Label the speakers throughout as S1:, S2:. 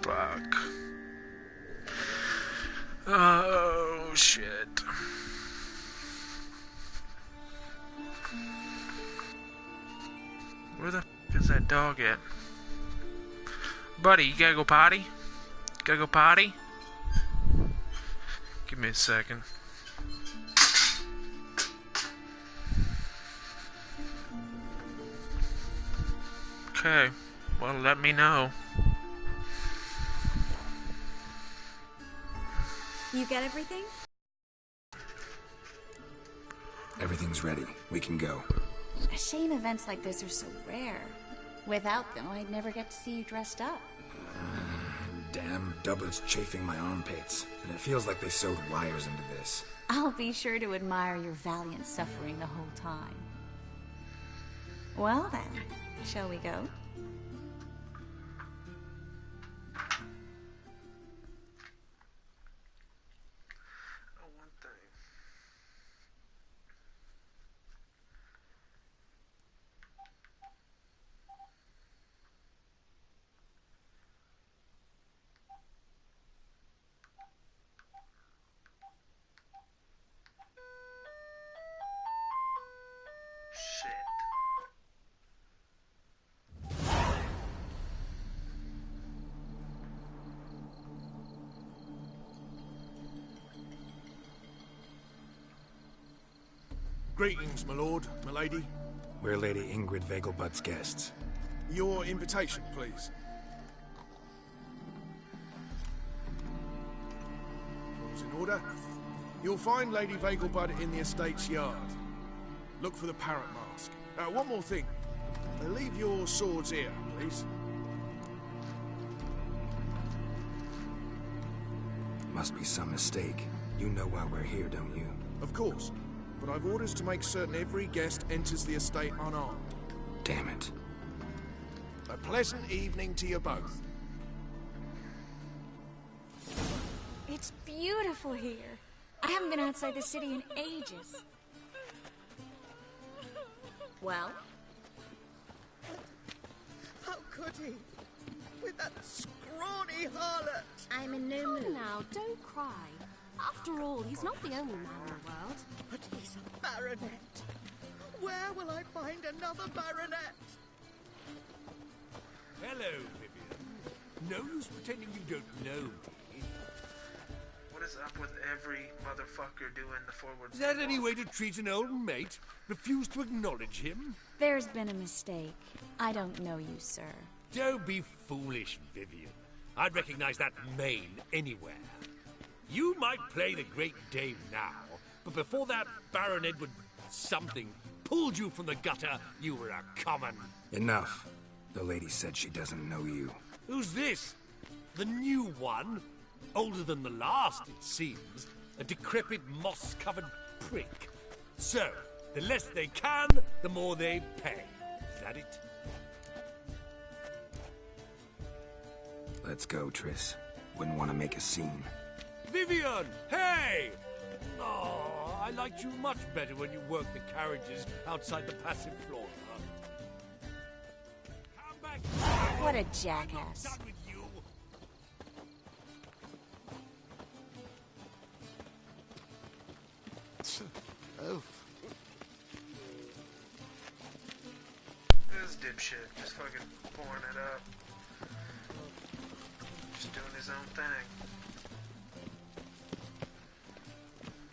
S1: Fuck. Oh, shit. Where the f is that dog at? Buddy, you gotta go potty? Gotta go potty? Give me a second. Okay, well, let me know.
S2: You get everything?
S3: Everything's ready. We can go.
S2: A shame events like this are so rare. Without them, I'd never get to see you dressed up.
S3: Damn doublets chafing my armpits. And it feels like they sewed wires into this.
S2: I'll be sure to admire your valiant suffering the whole time. Well then, shall we go?
S1: Shit.
S4: Greetings, my lord, my lady.
S3: We're Lady Ingrid Vegelbud's guests.
S4: Your invitation, please. All's in order. You'll find Lady Vegelbud in the estate's yard. Look for the parrot mask. One more thing. Leave your swords here, please.
S3: Must be some mistake. You know why we're here, don't you?
S4: Of course. But I've orders to make certain every guest enters the estate unarmed.
S3: Damn it.
S4: A pleasant evening to you both.
S2: It's beautiful here. I haven't been outside the city in ages. Well?
S5: How could he? With that scrawny harlot!
S6: I'm in no mood. Now, don't cry. After all, he's not the only man in the world.
S5: But he's a baronet. Where will I find another baronet?
S7: Hello, Vivian. No use pretending you don't know me.
S1: What is up with every motherfucker doing the forward?
S7: Is that any way to treat an old mate? Refuse to acknowledge him?
S2: There's been a mistake. I don't know you, sir.
S7: Don't be foolish, Vivian. I'd recognize that mane anywhere. You might play the great dame now, but before that Baron Edward something pulled you from the gutter, you were a common.
S3: Enough. The lady said she doesn't know you.
S7: Who's this? The new one? Older than the last, it seems. A decrepit, moss-covered prick. So, the less they can, the more they pay. Is that it?
S3: Let's go, Triss. Wouldn't want to make a scene.
S7: Vivian! Hey! Oh, I liked you much better when you worked the carriages outside the passive floor. Come back!
S2: What a jackass.
S7: I'm not done with you.
S5: Oh.
S1: This dipshit just fucking pouring it up. Just doing his own thing.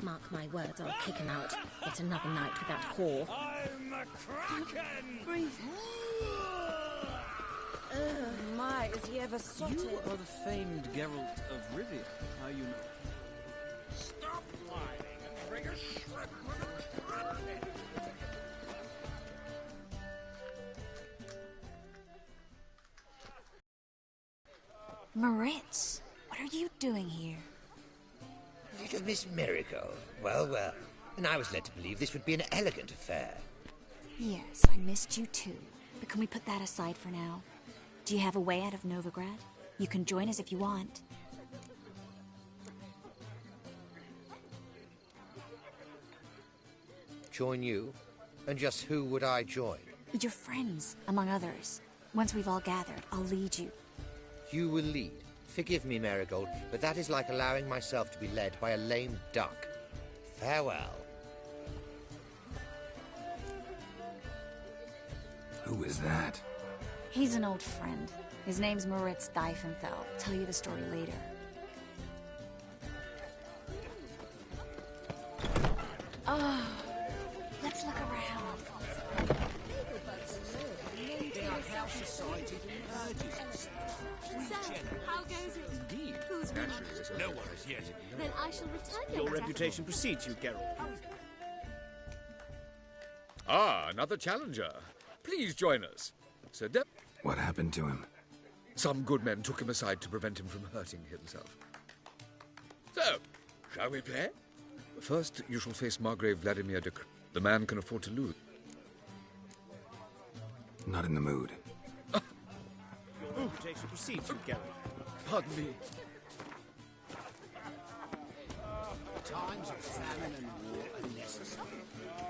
S6: Mark my words, I'll kick him out. Yet another night with that whore.
S7: I'm a kraken!
S8: Breathe. My, is he ever sorted?
S9: You are the famed Geralt of Rivia. How you know?
S7: Stop whining and bring a shrimp with a kraken!
S2: Moritz, what are you doing here?
S10: Little Miss Merigold. Well, well. And I was led to believe this would be an elegant affair.
S2: Yes, I missed you too. But can we put that aside for now? Do you have a way out of Novigrad? You can join us if you want.
S10: Join you? And just who would I join?
S2: Your friends, among others. Once we've all gathered, I'll lead you.
S10: You will lead. Forgive me, Merigold, but that is like allowing myself to be led by a lame duck. Farewell.
S3: Who is that?
S2: He's an old friend. His name's Moritz Diefenfeld. Tell you the story later. Oh, let's look around.
S6: So, how goes it?
S9: Indeed.
S6: Who's winning?
S7: No one as yet.
S6: Then I shall return
S9: Your
S6: later.
S9: reputation precedes you, Geralt.
S11: Ah, another challenger. Please join us. Sir Depp.
S3: What happened to him?
S11: Some good men took him aside to prevent him from hurting himself. So, shall we play? First, you shall face Margrave Vladimir de... The man can afford to lose.
S3: Not in the mood.
S9: Your reputation precedes you, Geralt. Pardon me.
S12: Times of famine and war are necessary.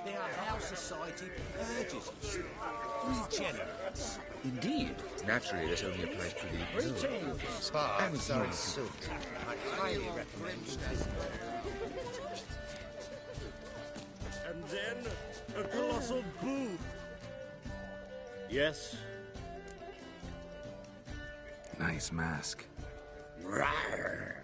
S12: They are how society purges itself. Regenerates.
S11: Indeed. Naturally, this only applies to the...
S10: Greetings. Sparks are silk. I highly recommend it.
S13: And then a colossal boom.
S9: Yes?
S3: Nice mask.
S10: Rawr.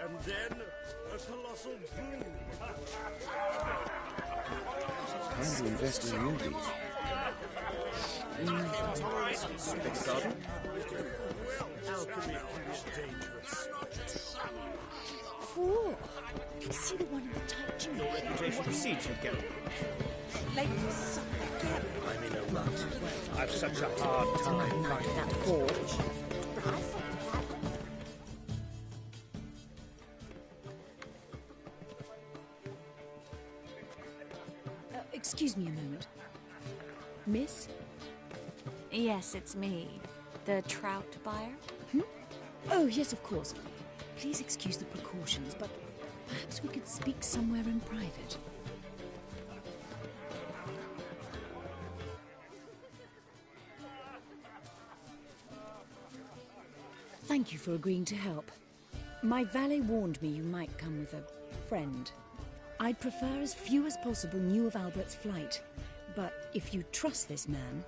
S13: And then a colossal boom.
S10: Time to invest in movies.
S13: Alchemy is dangerous.
S8: Fool! See the one in the tight jeans?
S9: Your reputation precedes you, Geralt.
S8: Late for supper again.
S12: I'm in a rut. I've such a hard time finding
S8: That forge. Excuse me a moment. Miss?
S2: Yes, it's me. The trout buyer?
S8: Oh, yes, of course. Please excuse the precautions, but perhaps we could speak somewhere in private. Thank you for agreeing to help. My valet warned me you might come with a friend. I'd prefer as few as possible knew of Albert's flight, but if you trust this man...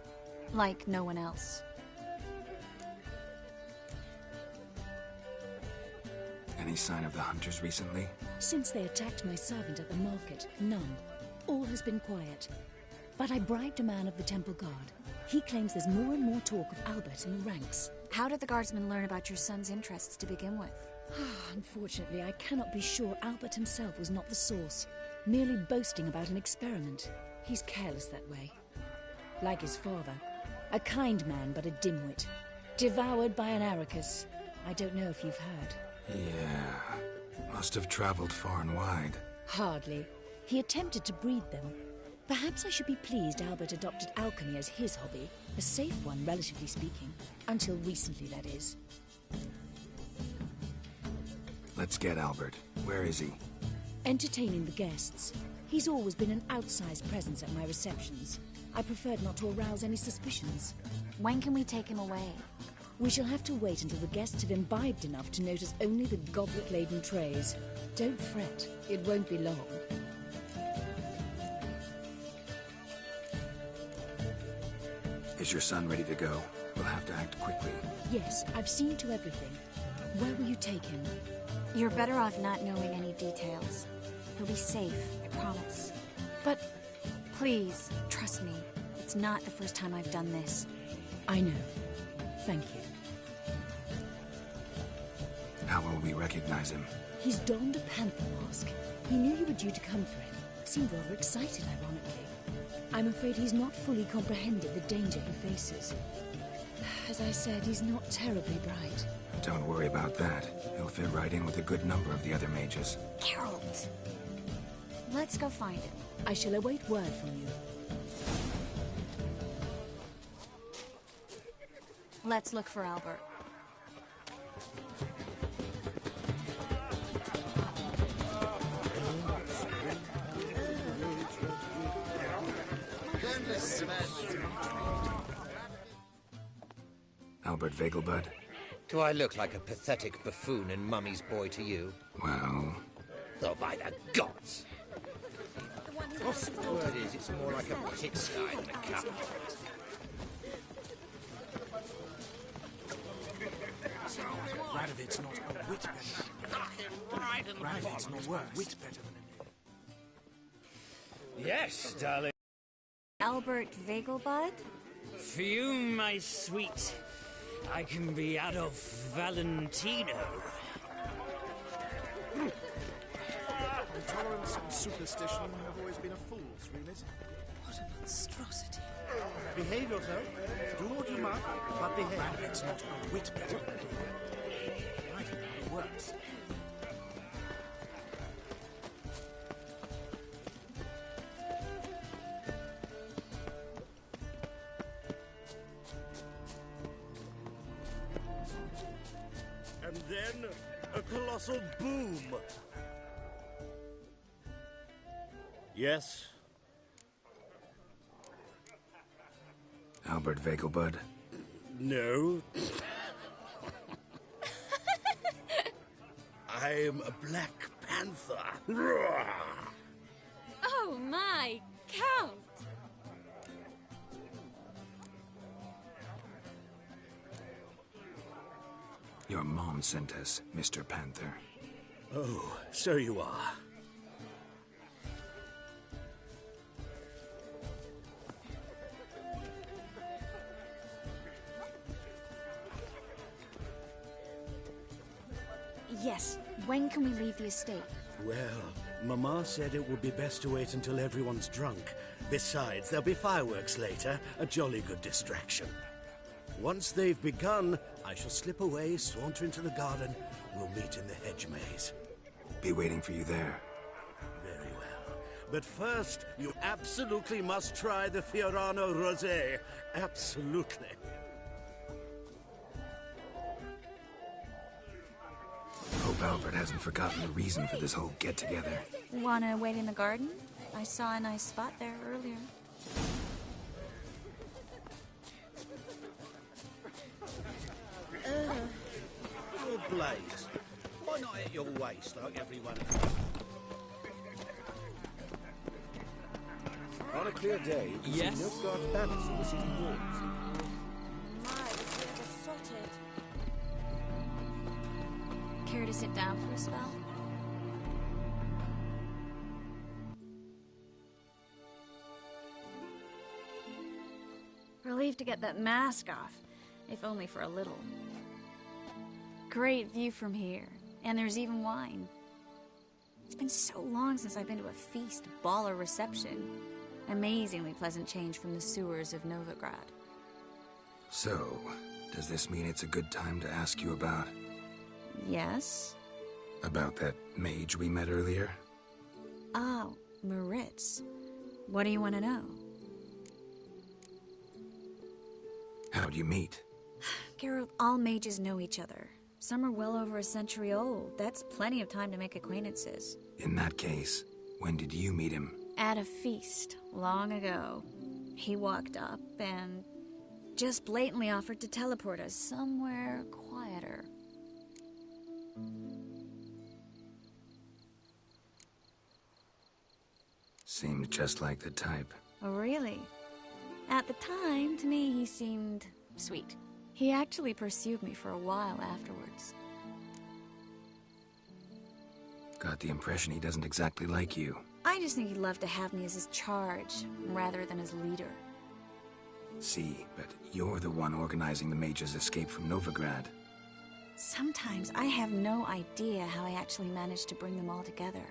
S2: Like no one else.
S3: Any sign of the hunters recently?
S8: Since they attacked my servant at the market, none. All has been quiet. But I bribed a man of the Temple Guard. He claims there's more and more talk of Albert in the ranks.
S2: How did the guardsmen learn about your son's interests to begin with?
S8: Unfortunately, I cannot be sure Albert himself was not the source, merely boasting about an experiment. He's careless that way. Like his father. A kind man, but a dimwit. Devoured by an Arrakis. I don't know if you've heard.
S3: Yeah. Must have traveled far and wide.
S8: Hardly. He attempted to breed them. Perhaps I should be pleased Albert adopted alchemy as his hobby. A safe one, relatively speaking. Until recently, that is.
S3: Let's get Albert. Where is he?
S8: Entertaining the guests. He's always been an outsized presence at my receptions. I preferred not to arouse any suspicions.
S2: When can we take him away?
S8: We shall have to wait until the guests have imbibed enough to notice only the goblet-laden trays. Don't fret. It won't be long.
S3: Is your son ready to go? We'll have to act quickly.
S8: Yes, I've seen to everything. Where will you take him?
S2: You're better off not knowing any details. He'll be safe, I promise.
S8: But...
S2: Please, trust me. It's not the first time I've done this.
S8: I know. Thank you.
S3: How will we recognize him?
S8: He's donned a panther mask. He knew you were due to come for him. Seemed rather excited, ironically. I'm afraid he's not fully comprehended the danger he faces. As I said, he's not terribly bright.
S3: Don't worry about that. He'll fit right in with a good number of the other mages.
S2: Geralt! Let's go find him.
S8: I shall await word from you.
S2: Let's look for Albert.
S3: Albert Vegelbud?
S10: Do I look like a pathetic buffoon and Mummy's boy to you?
S3: Well...
S10: Oh, by the gods! The word is, it's more like a pigsty than a cup.
S14: Radovid's not a whit better. Radovid's not a whit better than
S9: Yes, darling.
S2: Albert Vegelbud?
S15: Fume, my sweet. I can be Adolf Valentino.
S9: Intolerance and superstition have always been a fool's remit.
S8: What a monstrosity.
S9: Behave yourself. Do what you must, but behave.
S14: Radovid's not a whit better than Right, it works.
S13: And then a colossal boom. Yes?
S3: Albert Vegelbud?
S13: No. I am a Black Panther.
S6: Oh my, Count!
S3: Your mom sent us, Mr. Panther.
S13: Oh, so you are.
S2: Yes. When can we leave the estate?
S12: Well, Mama said it would be best to wait until everyone's drunk. Besides, there'll be fireworks later, a jolly good distraction. Once they've begun, I shall slip away, saunter into the garden. We'll meet in the hedge maze.
S3: Be waiting for you there.
S12: Very well. But first, you absolutely must try the Fiorano Rosé. Absolutely.
S3: Hope Albert hasn't forgotten the reason for this whole get-together.
S2: Wanna wait in the garden? I saw a nice spot there earlier.
S12: Your blaze. Why not at your waist like everyone else?
S9: On a clear day, you
S15: Yes?
S9: see Nilfgaard's banners on the city walls.
S6: My, we ever sorted.
S2: Care to sit down for a spell? Relieved to get that mask off, if only for a little. Great view from here, and there's even wine. It's been so long since I've been to a feast, ball, or reception. Amazingly pleasant change from the sewers of Novigrad.
S3: So, does this mean it's a good time to ask you about...
S2: Yes?
S3: about that mage we met earlier?
S2: Oh, Maritz. What do you want to know?
S3: How'd you meet?
S2: Geralt, all mages know each other. Some are well over a century old. That's plenty of time to make acquaintances.
S3: In that case, when did you meet him?
S2: At a feast, long ago. He walked up and just blatantly offered to teleport us somewhere quieter.
S3: Seemed just like the type.
S2: Oh, really? At the time, to me, he seemed sweet. He actually pursued me for a while afterwards.
S3: Got the impression he doesn't exactly like you.
S2: I just think he'd love to have me as his charge, rather than his leader.
S3: See, but you're the one organizing the mage's escape from Novigrad.
S2: Sometimes I have no idea how I actually managed to bring them all together.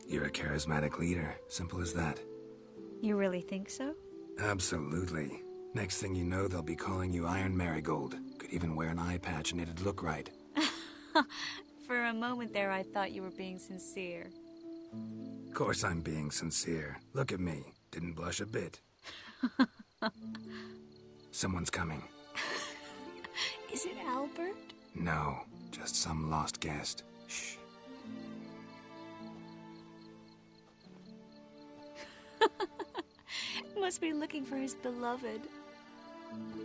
S3: You're a charismatic leader. Simple as that.
S2: You really think so?
S3: Absolutely. Next thing you know, they'll be calling you Iron Merigold. Could even wear an eye patch and it'd look right.
S2: For a moment there, I thought you were being sincere.
S3: Of course I'm being sincere. Look at me. Didn't blush a bit. Someone's coming.
S2: Is it Albert?
S3: No, just some lost guest. Shh.
S2: Must be looking for his beloved.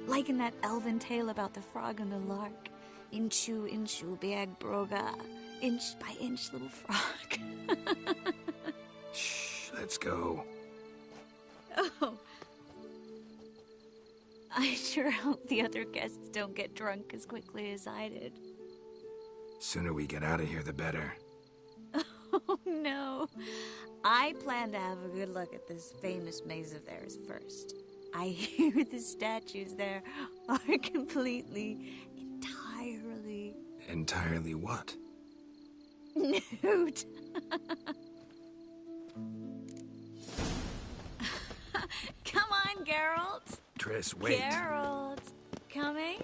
S2: Like in that elven tale about the frog and the lark. Inchu, inchu, biag broga. Inch by inch, little frog.
S3: Shh, let's go.
S2: Oh. I sure hope the other guests don't get drunk as quickly as I did.
S3: Sooner we get out of here, the better.
S2: Oh, no. I plan to have a good look at this famous maze of theirs first. I hear the statues there are completely, entirely...
S3: Entirely what?
S2: Nude. Come on, Geralt.
S3: Triss, wait.
S2: Geralt. Coming?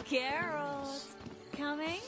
S2: Geralt. Coming?